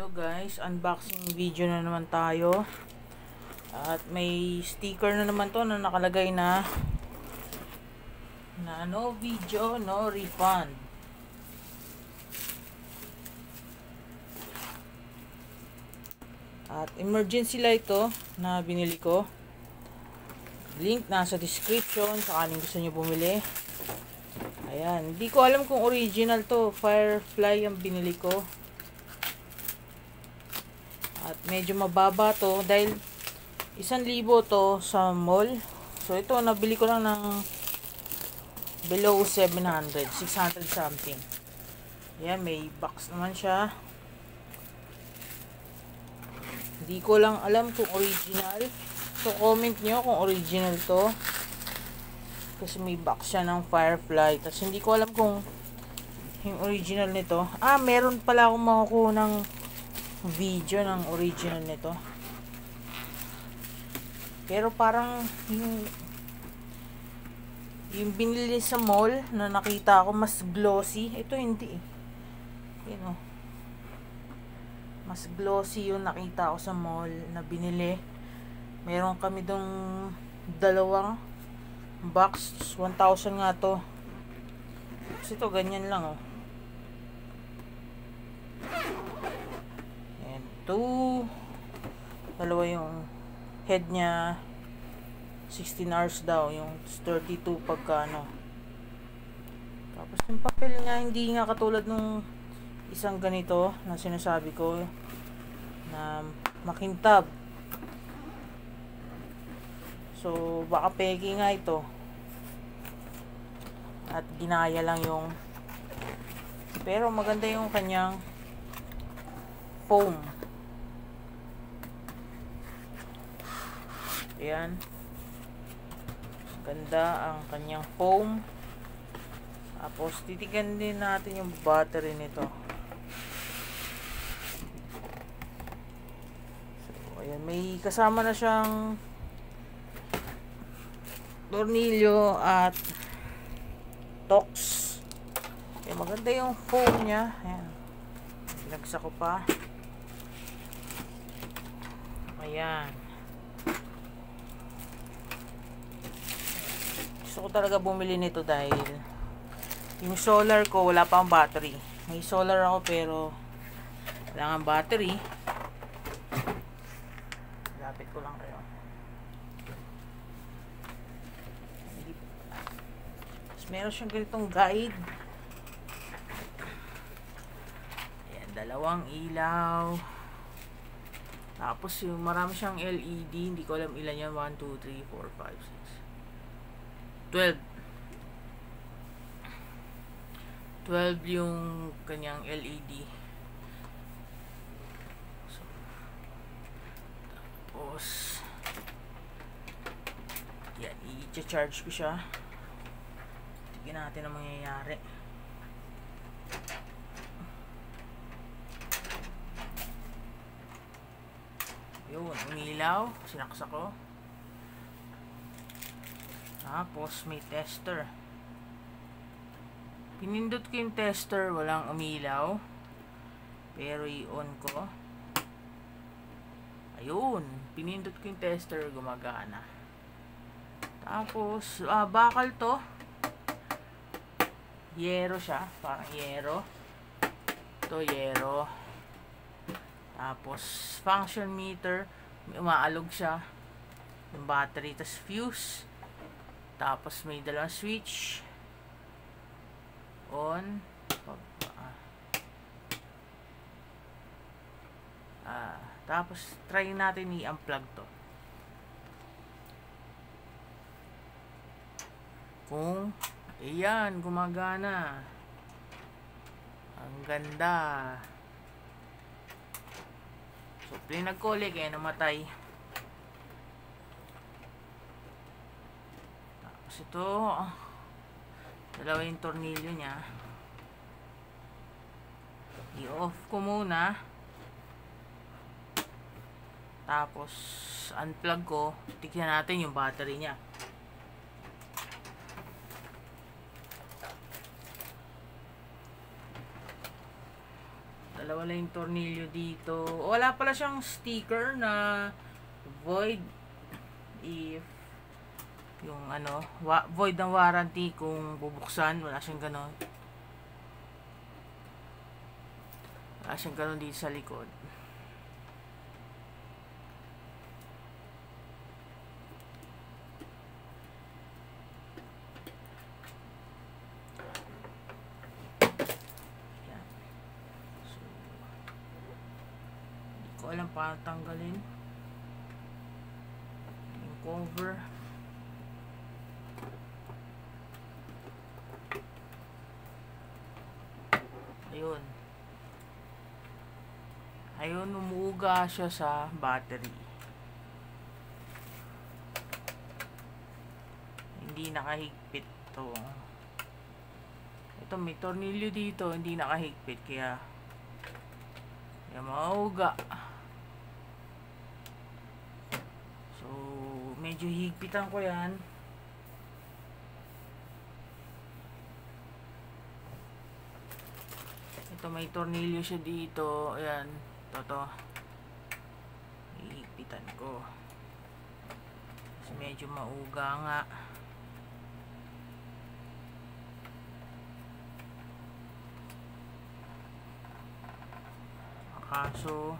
Hello guys, unboxing video na naman tayo. At may sticker na naman to na nakalagay na no video, no refund. At emergency light to na binili ko. Link nasa description sa kaning gusto nyo bumili. Ayan, hindi ko alam kung original to. Firefly ang binili ko. At medyo mababa to dahil 1,000 to sa mall. So ito nabili ko lang ng below 700, 600 something. Ayan, may box naman siya. Hindi ko lang alam kung original. So comment nyo kung original to. Kasi may box siya ng Firefly. Tapos hindi ko alam kung yung original nito. Meron pala akong makukuha ng video ng original nito. Pero parang yung binili sa mall na nakita ko mas glossy. Ito hindi eh. You know, mas glossy yung nakita ko sa mall na binili. Meron kami dong dalawang box. 1,000 nga to. Kasi ito ganyan lang oh. Dalawa yung head niya, 16 hours daw, yung 32 pagka ano. Tapos yung papel niya hindi nga katulad nung isang ganito na sinasabi ko na makintab. So baka peke nga ito at ginaya lang yung, pero maganda yung kanyang foam. Ayan. Ganda ang kanyang foam. Tapos titigan din natin yung battery nito. So ayan, may kasama na siyang tornilyo at tox. Ayan, maganda yung foam niya. Ayan. Binagsak ko pa. Ayan. Gusto ko talaga bumili nito dahil yung solar ko wala pa ang battery. May solar ako pero wala nga battery. Lapit ko lang kayo. Tapos meron siyang ganitong guide. Ayan, dalawang ilaw. Tapos yung marami siyang LED. Hindi ko alam ilan yan. 1, 2, 3, 4, 5, 6 12 yung kanyang LED. So, tapos yan, i-charge ko siya. Tignan natin ang mangyayari. Yun, umilaw, sinaksak ko. Tapos may tester. Pinindot ko yung tester, walang umilaw. Pero i-on ko. Ayun, pinindot ko yung tester, gumagana. Tapos bakal to. Yero siya, parang yero. Ito yero. Tapos function meter, may umaalog siya. Yung battery, tas fuse. Tapos may dalawang switch. On. Tapos try natin i-unplug to. Kung ayan, gumagana. Ang ganda. So pinagkoli kaya namatay. Ito, dalawa yung tornilyo niya. I-off ko muna. Tapos unplug ko. Tignan natin yung battery niya. Dalawa lang yung tornilyo dito. Wala pala siyang sticker na void if yung ano, void ng warranty kung bubuksan. Wala siyang ganon. Wala siyang ganon dito sa likod. Alam paano tanggalin yung cover. Ayun, umuuga siya sa battery. Hindi nakahigpit to. Ito may tornilyo dito, hindi nakahigpit kaya mauga. Medyo higpitan ko yan. Ito may tornilyo siya dito. Ayan. Ito. Higpitan ko. Kasi medyo mauga nga. Kaso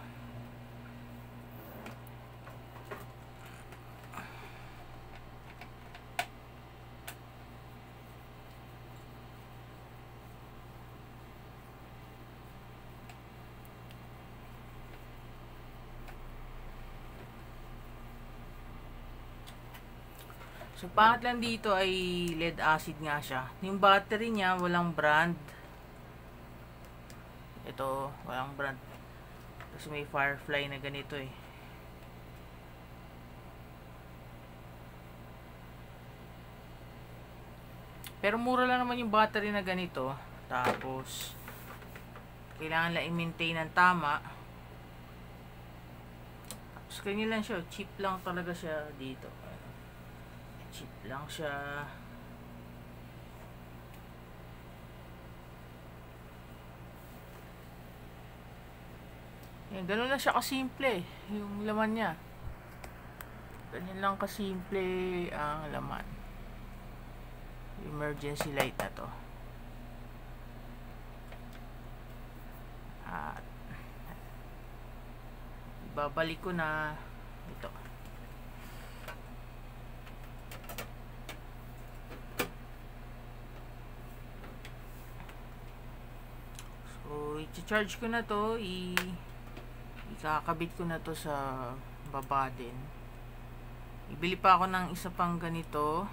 so, pangat lang dito ay lead acid nga siya. Yung battery niya, walang brand. Ito, walang brand. Kasi may Firefly na ganito eh. Pero mura lang naman yung battery na ganito. Tapos, kailangan lang i-maintain ng tama. Tapos, ganyan lang siya. Cheap lang talaga siya dito. Cheap lang siya. Yan, ganun lang siya kasimple. Yung laman niya. Ganyan lang kasimple ang laman. Emergency light na to. At babalik ko na ito. So, i-charge ko na to, ikakabit ko na to sa baba din. Ibili pa ako ng isa pang ganito.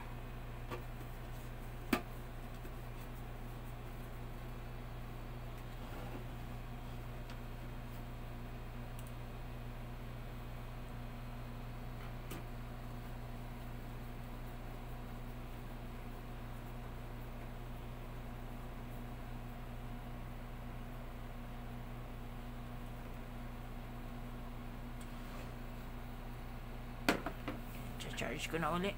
Charge ko na uli.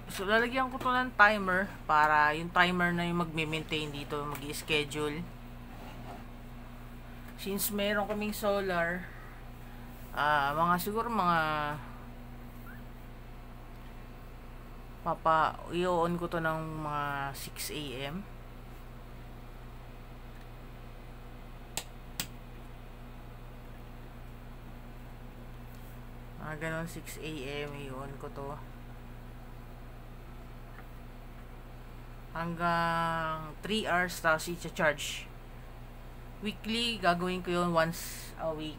So, lalagyan ko to ng timer para yung timer na yung magme-maintain dito, mag-i-schedule. Since meron kaming solar, siguro i-on ko to ng mga 6 AM. Ganon 6 AM i-on ko to hanggang 3 hours, tapos i-charge. Weekly gagawin ko yun, once a week.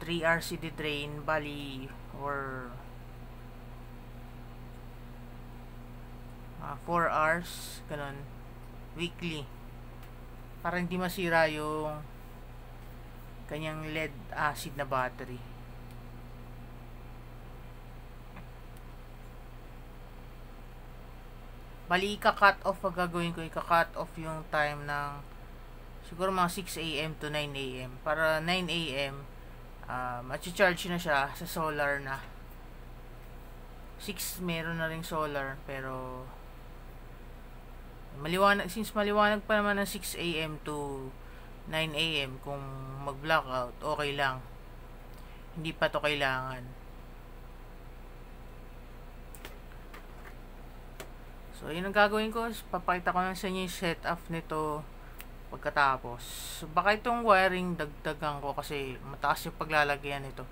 3 hours i-drain, bali or 4 hours, ganon weekly, para hindi masira yung kanyang lead acid na battery. Bali, ika-cut off pag gagawin ko, ika-cut off yung time ng siguro mga 6 AM to 9 AM. Para 9 AM, ma-charge na siya sa solar na. 6 meron na ring solar, pero Maliwanag, since maliwanag pa naman ng 6 AM to 9 AM, kung mag-blackout, okay lang. Hindi pa to kailangan. So, yun ang gagawin ko. Papakita ko lang sa inyo yung setup nito pagkatapos. So, baka itong wiring dagdagan ko kasi mataas yung paglalagyan nito.